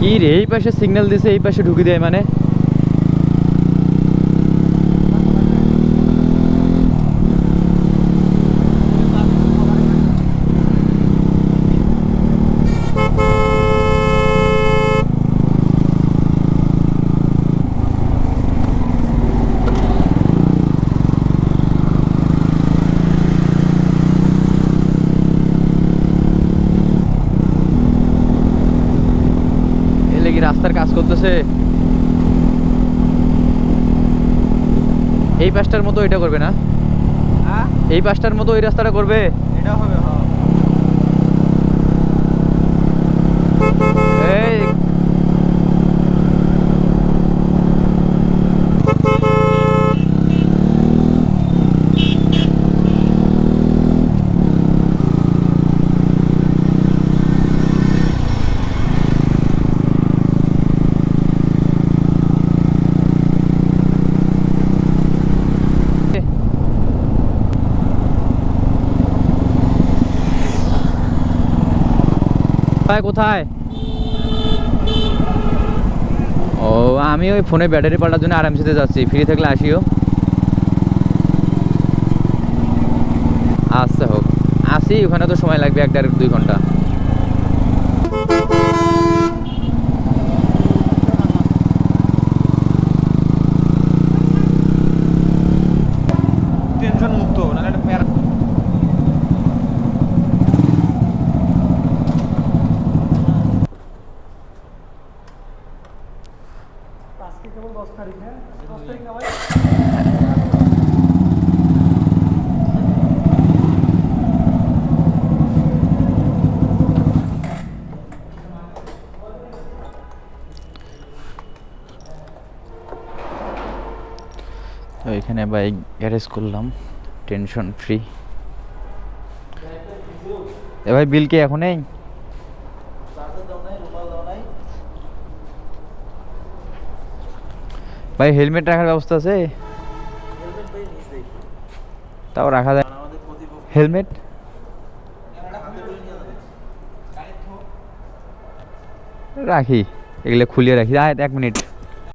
কি রে, এই পাশে সিগন্যাল দিছে, এই পাশে ঢুকি দেয় মানে? রাস্তার কাজ করতেছে এই পাশটার মতো এটা করবে না? এই পাশটার মতো ওই রাস্তাটা করবে, এটা হবে। এই কোথায়? ও, আমি ওই ফোনে ব্যাটারি পাল্টার জন্য আরামসে যাচ্ছি, ফ্রি থাকলে আসিও। আচ্ছা হোক, আসি, ওখানে তো সময় লাগবে 1-2 ঘন্টা। টেনশন মুক্ত না এটা প্যারা। আজকে কেবল 10 তারিখ, হ্যাঁ 10 তারিখ না ভাই? তো এখানে বাইক গ্যারেজ করলাম, টেনশন ফ্রি। এ ভাই, বিল কি এখন নেই? ভাই হেলমেট রাখার ব্যবস্থা আছে? তাও রাখা যায় হেলমেট? রাখি, এগুলো খুলিয়ে রাখি। 1 মিনিট।